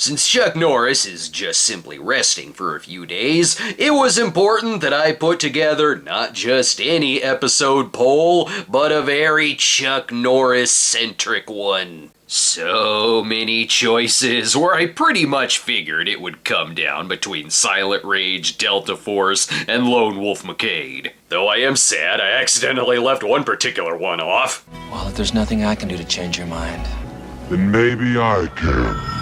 Since Chuck Norris is just simply resting for a few days, it was important that I put together not just any episode poll, but a very Chuck Norris-centric one. So many choices where I pretty much figured it would come down between Silent Rage, Delta Force, and Lone Wolf McCade. Though I am sad I accidentally left one particular one off. Well, if there's nothing I can do to change your mind, then maybe I can.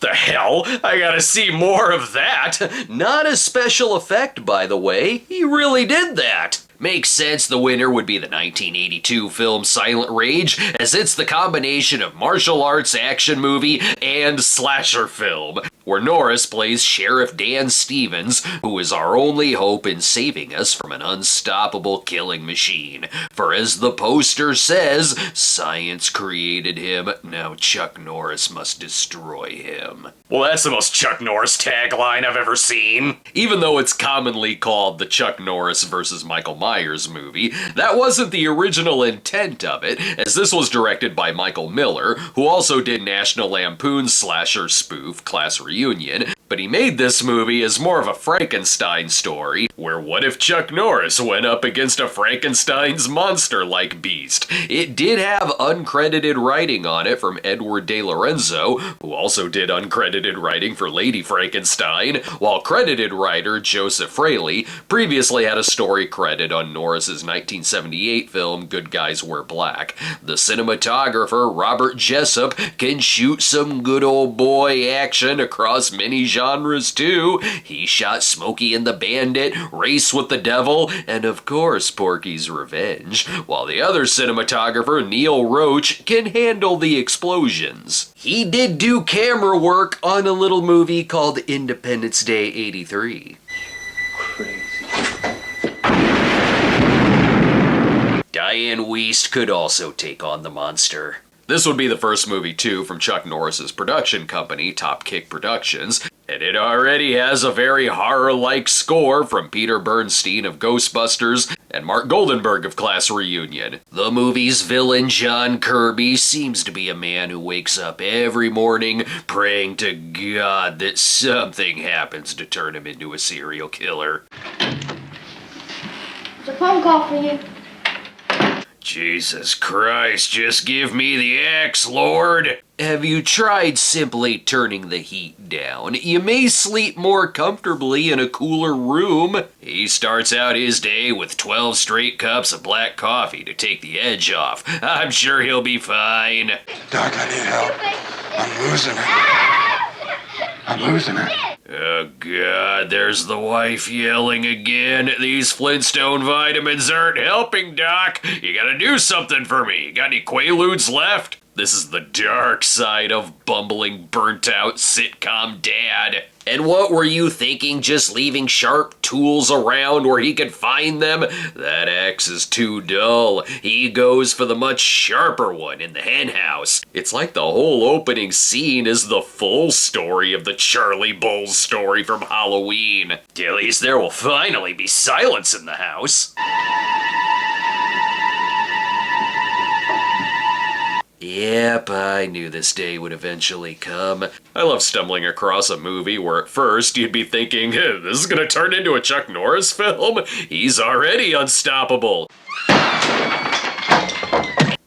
The hell? I gotta see more of that! Not a special effect, by the way. He really did that. Makes sense the winner would be the 1982 film Silent Rage, as it's the combination of martial arts action movie and slasher film, where Norris plays Sheriff Dan Stevens, who is our only hope in saving us from an unstoppable killing machine. For as the poster says, science created him, now Chuck Norris must destroy him. Well, that's the most Chuck Norris tagline I've ever seen. Even though it's commonly called the Chuck Norris vs. Michael Myers movie, that wasn't the original intent of it, as this was directed by Michael Miller, who also did National Lampoon's slasher spoof Class Reunion, but he made this movie as more of a Frankenstein story, where what if Chuck Norris went up against a Frankenstein's monster-like beast? It did have uncredited writing on it from Edward De Lorenzo, who also did uncredited writing for Lady Frankenstein, while credited writer Joseph Fraley previously had a story credit on Norris's 1978 film Good Guys Wear Black. The cinematographer Robert Jessup can shoot some good old boy action across many genres too. He shot Smokey and the Bandit, Race with the Devil, and of course Porky's Revenge, while the other cinematographer Neil Roach can handle the explosions. He did do camera work on a little movie called Independence Day '83. crazy. Diane Wiest could also take on the monster. This would be the first movie, too, from Chuck Norris's production company, Top Kick Productions, and it already has a very horror-like score from Peter Bernstein of Ghostbusters and Mark Goldenberg of Class Reunion. The movie's villain, John Kirby, seems to be a man who wakes up every morning praying to God that something happens to turn him into a serial killer. It's a phone call for you. Jesus Christ, just give me the axe, Lord! Have you tried simply turning the heat down? You may sleep more comfortably in a cooler room. He starts out his day with 12 straight cups of black coffee to take the edge off. I'm sure he'll be fine. Doc, I need help. I'm losing it. I'm losing it. Oh God, there's the wife yelling again. These Flintstone vitamins aren't helping, Doc. You gotta do something for me. Got any Quaaludes left? This is the dark side of bumbling, burnt-out sitcom dad. And what were you thinking, just leaving sharp tools around where he could find them? That axe is too dull. He goes for the much sharper one in the henhouse. It's like the whole opening scene is the full story of the Charlie Bowles story from Halloween. At least there will finally be silence in the house. Yep, I knew this day would eventually come. I love stumbling across a movie where at first you'd be thinking, hey, this is gonna turn into a Chuck Norris film? He's already unstoppable.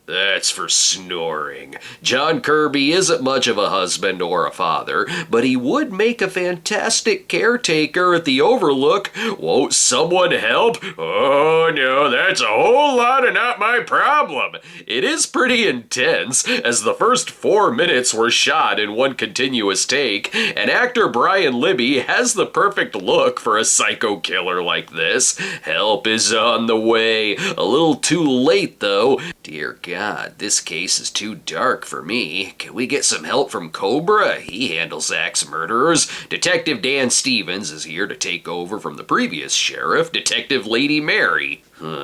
That's for snoring. John Kirby isn't much of a husband or a father, but he would make a fantastic caretaker at the Overlook. Won't someone help? Oh no, that's a whole lot of not my problem. It is pretty intense, as the first 4 minutes were shot in one continuous take, and actor Brian Libby has the perfect look for a psycho killer like this. Help is on the way. A little too late, though. Dear God, this case is too dark for me. Can we get some help from Cobra? He handles axe murderers. Detective Dan Stevens is here to take over from the previous sheriff, Detective Lady Mary.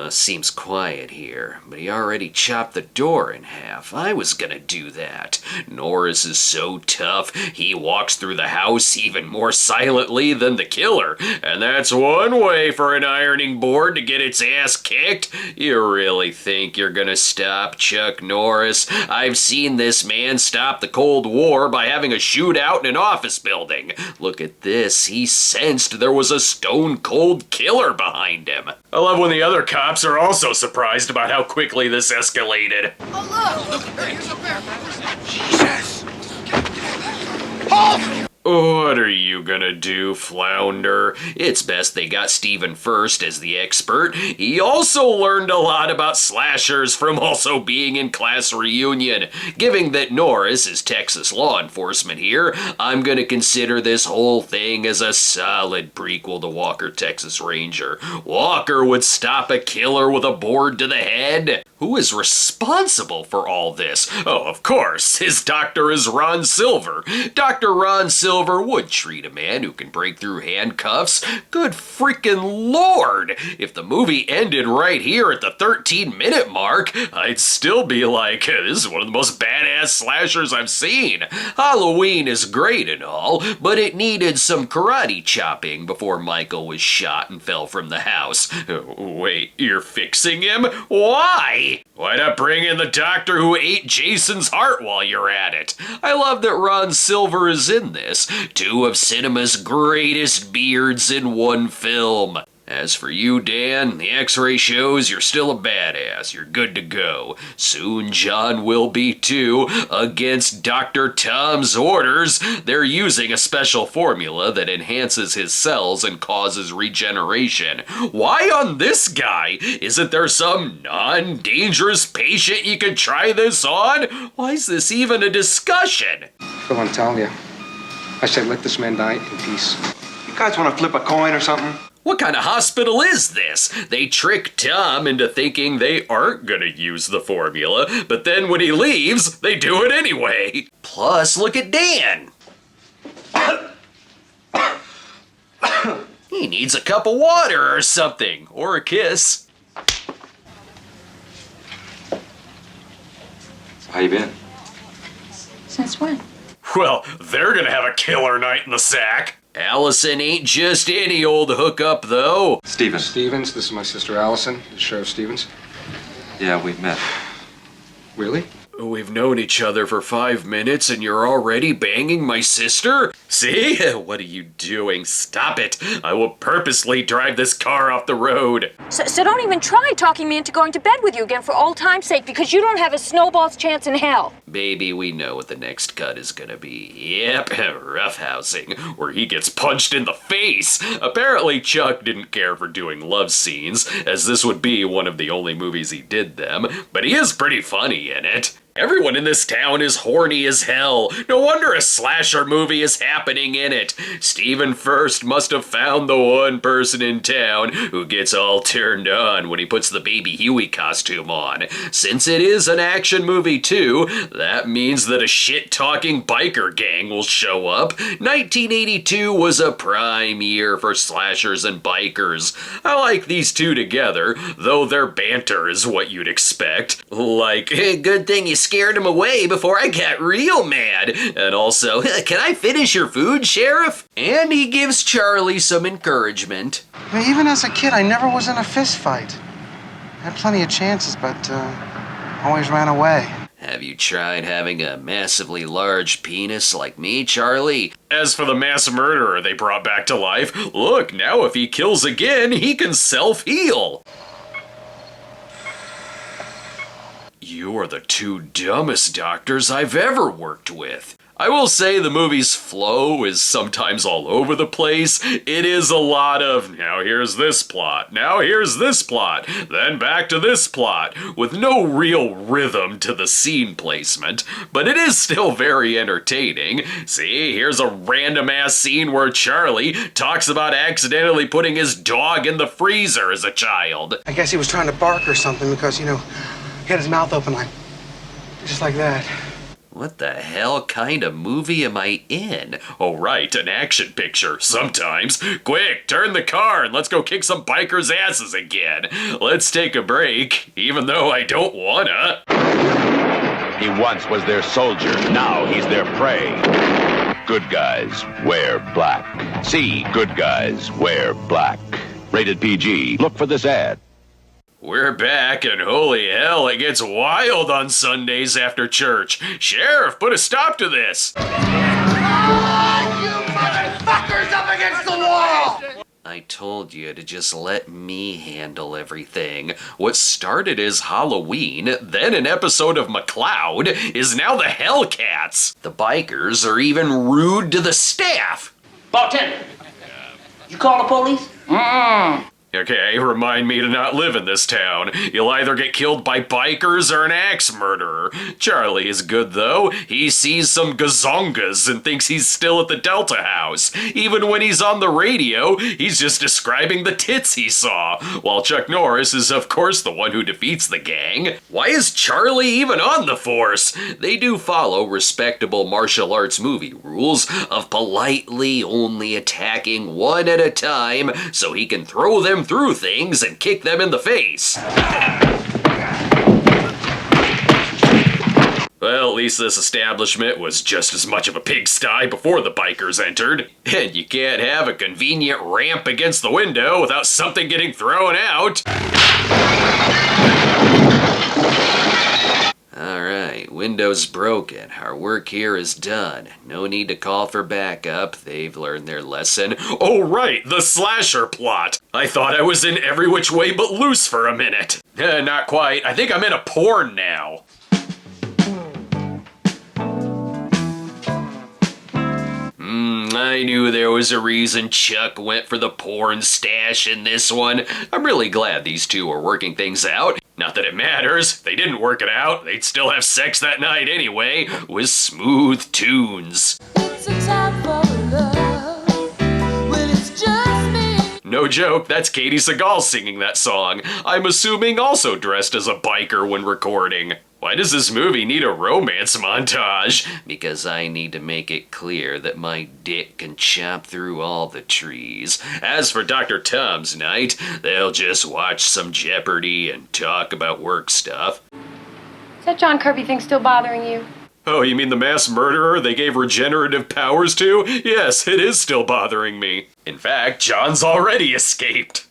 Seems quiet here, but he already chopped the door in half. I was gonna do that. Norris is so tough, he walks through the house even more silently than the killer. And that's one way for an ironing board to get its ass kicked. You really think you're gonna stop Chuck Norris? I've seen this man stop the Cold War by having a shootout in an office building. Look at this, he sensed there was a stone-cold killer behind him. I love when the other cops are also surprised about how quickly this escalated. Oh, look! Here's a bear! Jesus! Halt! What are you gonna do, Flounder? It's best they got Stephen first as the expert. He also learned a lot about slashers from also being in class reunion. Given that Norris is Texas law enforcement here, I'm gonna consider this whole thing as a solid prequel to Walker, Texas Ranger. Walker would stop a killer with a board to the head. Who is responsible for all this? Oh, of course, his doctor is Ron Silver. Dr. Ron Silver would treat a man who can break through handcuffs. Good freaking Lord! If the movie ended right here at the 13-minute mark, I'd still be like, this is one of the most badass slashers I've seen. Halloween is great and all, but it needed some karate chopping before Michael was shot and fell from the house. Wait, you're fixing him? Why? Why not bring in the doctor who ate Jason's heart while you're at it? I love that Ron Silver is in this. Two of cinema's greatest beards in one film. As for you, Dan, the x-ray shows you're still a badass. You're good to go. Soon John will be too. Against Dr. Tom's orders, they're using a special formula that enhances his cells and causes regeneration. Why on this guy? Isn't there some non-dangerous patient you could try this on? Why is this even a discussion? Phil, I'm telling you, I said let this man die in peace. You guys want to flip a coin or something? What kind of hospital is this? They trick Tom into thinking they aren't gonna use the formula, but then when he leaves, they do it anyway. Plus, look at Dan. He needs a cup of water or something, or a kiss. How you been? Since when? Well, they're gonna have a killer night in the sack. Allison ain't just any old hookup, though. Stevens. Stevens, this is my sister Allison, Sheriff Stevens. Yeah, we've met. Really? We've known each other for 5 minutes and you're already banging my sister? See? What are you doing? Stop it. I will purposely drive this car off the road. So don't even try talking me into going to bed with you again for old time's sake, because you don't have a snowball's chance in hell. Baby, we know what the next cut is gonna be. Yep, roughhousing, where he gets punched in the face. Apparently Chuck didn't care for doing love scenes, as this would be one of the only movies he did them, but he is pretty funny in it. Everyone in this town is horny as hell. No wonder a slasher movie is happening in it. Stephen First must have found the one person in town who gets all turned on when he puts the Baby Huey costume on. Since it is an action movie too, that means that a shit-talking biker gang will show up. 1982 was a prime year for slashers and bikers. I like these two together, though their banter is what you'd expect. Like, good thing you scared him away before I got real mad. And also, can I finish your food, Sheriff? And he gives Charlie some encouragement. I mean, even as a kid, I never was in a fist fight. I had plenty of chances, but always ran away. Have you tried having a massively large penis like me, Charlie? As for the mass murderer they brought back to life, look, now if he kills again, he can self-heal. You are the two dumbest doctors I've ever worked with. I will say the movie's flow is sometimes all over the place. It is a lot of, now here's this plot, now here's this plot, then back to this plot, with no real rhythm to the scene placement, but it is still very entertaining. See, here's a random-ass scene where Charlie talks about accidentally putting his dog in the freezer as a child. I guess he was trying to bark or something because, you know, he had his mouth open like, just like that. What the hell kind of movie am I in? Oh right, an action picture, sometimes. Quick, turn the car and let's go kick some bikers' asses again. Let's take a break, even though I don't wanna. He once was their soldier, now he's their prey. Good guys wear black. See Good Guys Wear Black. Rated PG. Look for this ad. We're back, and holy hell, it gets wild on Sundays after church. Sheriff, put a stop to this. I told you to just let me handle everything. What started as Halloween, then an episode of McCloud, is now the Hellcats. The bikers are even rude to the staff. Bartender, you call the police? Okay, remind me to not live in this town. You'll either get killed by bikers or an axe murderer. Charlie is good, though. He sees some gazongas and thinks he's still at the Delta House. Even when he's on the radio, he's just describing the tits he saw, while Chuck Norris is, of course, the one who defeats the gang. Why is Charlie even on the force? They do follow respectable martial arts movie rules of politely only attacking one at a time so he can throw them through things and kick them in the face. Well, at least this establishment was just as much of a pigsty before the bikers entered. And you can't have a convenient ramp against the window without something getting thrown out. Alright, window's broken. Our work here is done. No need to call for backup. They've learned their lesson. Oh right, the slasher plot. I thought I was in Every Which Way But Loose for a minute. Not quite. I think I'm in a porn now. I knew there was a reason Chuck went for the porn stash in this one. I'm really glad these two are working things out. Not that it matters. If they didn't work it out, they'd still have sex that night anyway, with smooth tunes. It's a time for love when it's just me. No joke, that's Katie Seagal singing that song. I'm assuming also dressed as a biker when recording. Why does this movie need a romance montage? Because I need to make it clear that my dick can chop through all the trees. As for Dr. Tom's night, they'll just watch some Jeopardy and talk about work stuff. Is that John Kirby thing still bothering you? Oh, you mean the mass murderer they gave regenerative powers to? Yes, it is still bothering me. In fact, John's already escaped.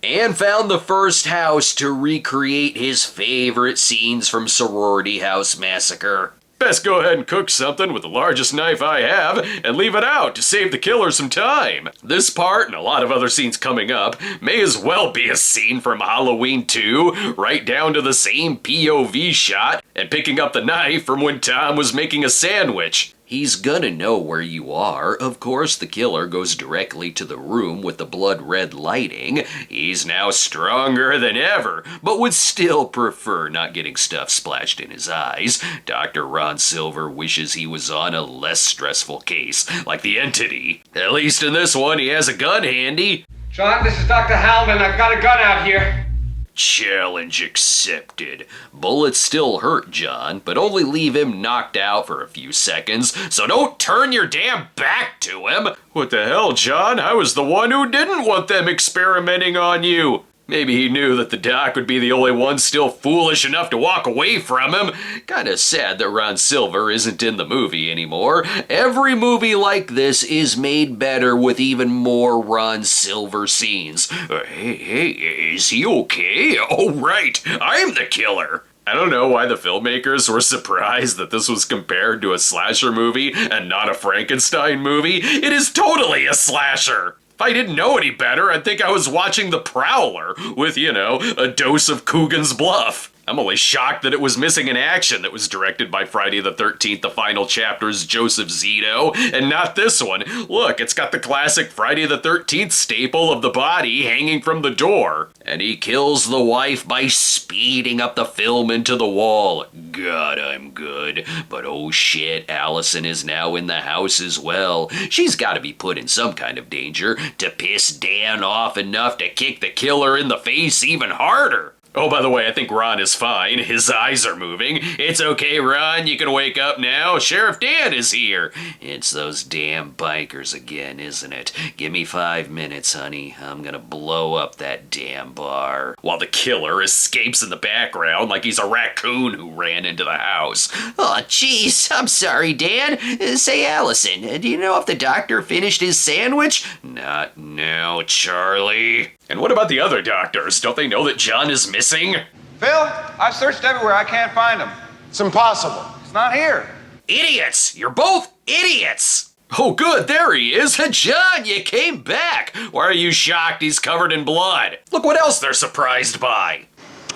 And found the first house to recreate his favorite scenes from Sorority House Massacre. Best go ahead and cook something with the largest knife I have and leave it out to save the killer some time. This part and a lot of other scenes coming up may as well be a scene from Halloween 2, right down to the same POV shot and picking up the knife from when Tom was making a sandwich. He's gonna know where you are. Of course, the killer goes directly to the room with the blood red lighting. He's now stronger than ever, but would still prefer not getting stuff splashed in his eyes. Dr. Ron Silver wishes he was on a less stressful case, like the Entity. At least in this one, he has a gun handy. John, this is Dr. Hellman. I've got a gun out here. Challenge accepted. Bullets still hurt John, but only leave him knocked out for a few seconds, so don't turn your damn back to him. What the hell, John? I was the one who didn't want them experimenting on you. Maybe he knew that the doc would be the only one still foolish enough to walk away from him. Kinda sad that Ron Silver isn't in the movie anymore. Every movie like this is made better with even more Ron Silver scenes. Hey, is he okay? Oh right, I'm the killer. I don't know why the filmmakers were surprised that this was compared to a slasher movie and not a Frankenstein movie. It is totally a slasher. If I didn't know any better, I'd think I was watching The Prowler with, you know, a dose of Coogan's Bluff. I'm only shocked that it was missing an action that was directed by Friday the 13th, the final chapter's Joseph Zito, and not this one. Look, it's got the classic Friday the 13th staple of the body hanging from the door. And he kills the wife by speeding up the film into the wall. God, I'm good. But oh shit, Allison is now in the house as well. She's gotta be put in some kind of danger to piss Dan off enough to kick the killer in the face even harder. Oh, by the way, I think Ron is fine. His eyes are moving. It's okay, Ron. You can wake up now. Sheriff Dan is here. It's those damn bikers again, isn't it? Give me 5 minutes, honey. I'm gonna blow up that damn bar. While the killer escapes in the background like he's a raccoon who ran into the house. Oh, jeez. I'm sorry, Dan. Say, Allison, do you know if the doctor finished his sandwich? Not now, Charlie. And what about the other doctors? Don't they know that John is missing? Phil, I've searched everywhere. I can't find him. It's impossible. It's not here. Idiots! You're both idiots! Oh good, there he is! John, you came back! Why are you shocked he's covered in blood? Look what else they're surprised by!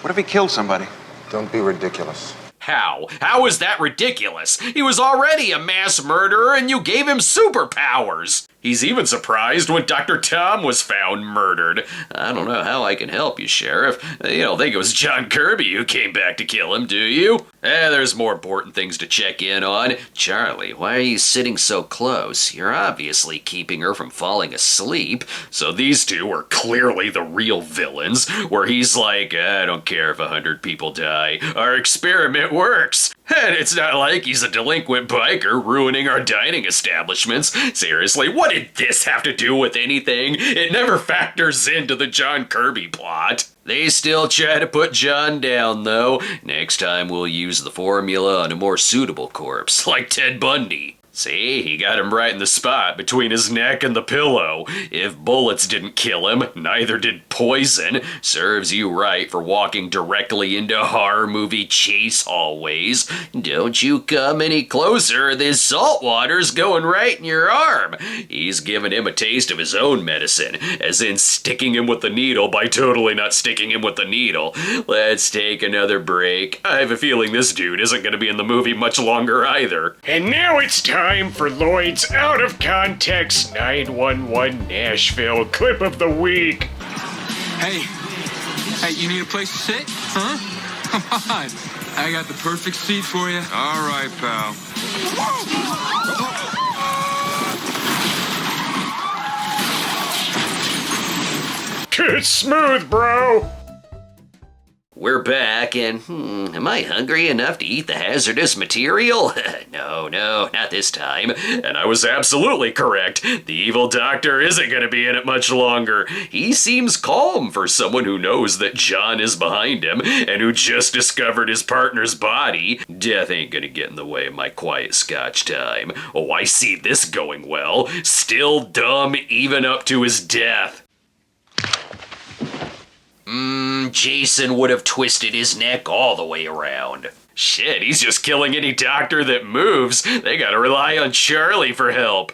What if he killed somebody? Don't be ridiculous. How? How is that ridiculous? He was already a mass murderer and you gave him superpowers! He's even surprised when Dr. Tom was found murdered. I don't know how I can help you, Sheriff. You don't think it was John Kirby who came back to kill him, do you? There's more important things to check in on. Charlie, why are you sitting so close? You're obviously keeping her from falling asleep. So these two are clearly the real villains, where he's like, I don't care if 100 people die. Our experiment works. And it's not like he's a delinquent biker ruining our dining establishments. Seriously, what did this have to do with anything? It never factors into the John Kirby plot. They still try to put John down, though. Next time we'll use the formula on a more suitable corpse, like Ted Bundy. See, he got him right in the spot between his neck and the pillow. If bullets didn't kill him, neither did poison. Serves you right for walking directly into horror movie chase hallways. Don't you come any closer, this salt water's going right in your arm. He's giving him a taste of his own medicine, as in sticking him with the needle by totally not sticking him with the needle. Let's take another break. I have a feeling this dude isn't going to be in the movie much longer either. And now it's time for Lloyd's Out of Context 911 Nashville Clip of the Week. Hey, you need a place to sit? Huh? Come on, I got the perfect seat for you. All right, pal. Good smooth, bro. We're back, and am I hungry enough to eat the hazardous material? No, not this time. And I was absolutely correct. The evil doctor isn't going to be in it much longer. He seems calm for someone who knows that John is behind him, and who just discovered his partner's body. Death ain't going to get in the way of my quiet scotch time. Oh, I see this going well. Still dumb even up to his death. Jason would have twisted his neck all the way around. Shit, he's just killing any doctor that moves. They gotta rely on Charlie for help.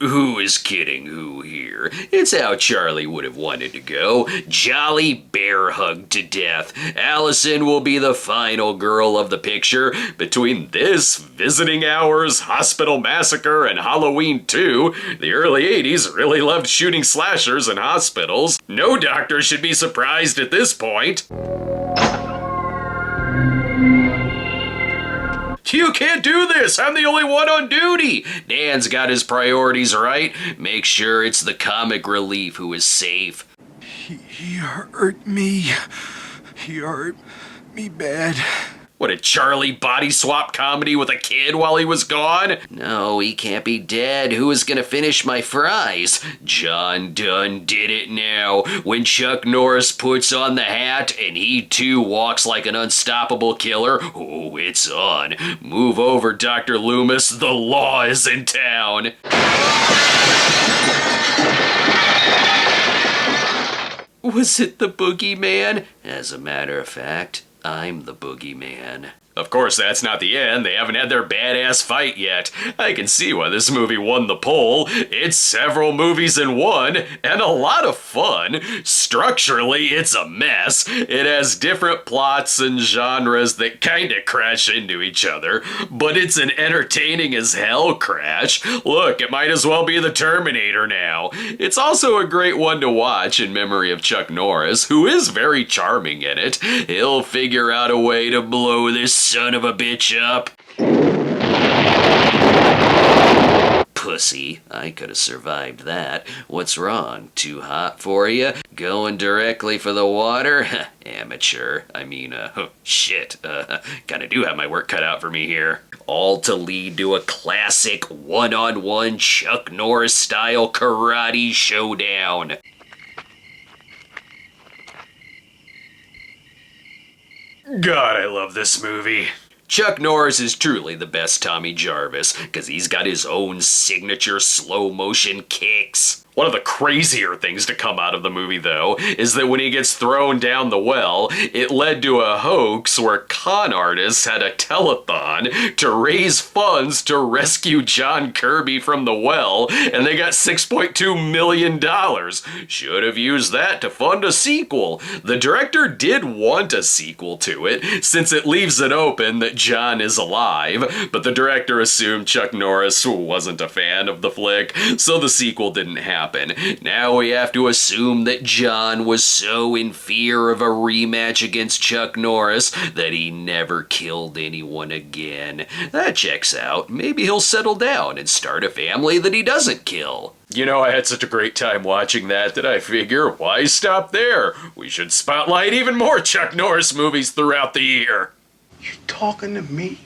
Who is kidding who here? It's how Charlie would have wanted to go. Jolly bear hugged to death. Allison will be the final girl of the picture. Between this, Visiting Hours, Hospital Massacre, and Halloween 2, the early 80s really loved shooting slashers in hospitals. No doctor should be surprised at this point. You can't do this! I'm the only one on duty! Dan's got his priorities right. Make sure it's the comic relief who is safe. He hurt me. He hurt me bad. What, a Charlie body swap comedy with a kid while he was gone? No, he can't be dead. Who is gonna finish my fries? John done did it now. When Chuck Norris puts on the hat and he too walks like an unstoppable killer, oh, it's on. Move over, Dr. Loomis. The law is in town. Was it the boogeyman? As a matter of fact, I'm the boogeyman. Of course, that's not the end. They haven't had their badass fight yet. I can see why this movie won the poll. It's several movies in one, and a lot of fun. Structurally, it's a mess. It has different plots and genres that kinda crash into each other, but it's an entertaining as hell crash. Look, it might as well be the Terminator now. It's also a great one to watch in memory of Chuck Norris, who is very charming in it. He'll figure out a way to blow this son of a bitch up. pussy. I could have survived that. What's wrong? Too hot for you? Going directly for the water? Amateur. I mean, shit. Kinda do have my work cut out for me here. All to lead to a classic one-on-one Chuck Norris style karate showdown. God, I love this movie. Chuck Norris is truly the best Tommy Jarvis, because he's got his own signature slow-motion kicks. One of the crazier things to come out of the movie, though, is that when he gets thrown down the well, it led to a hoax where con artists had a telethon to raise funds to rescue John Kirby from the well, and they got $6.2 million. Should have used that to fund a sequel. The director did want a sequel to it, since it leaves it open that John is alive, but the director assumed Chuck Norris wasn't a fan of the flick, so the sequel didn't happen. Now we have to assume that John was so in fear of a rematch against Chuck Norris that he never killed anyone again. That checks out. Maybe he'll settle down and start a family that he doesn't kill. You know, I had such a great time watching that I figure, why stop there? We should spotlight even more Chuck Norris movies throughout the year. You talking to me?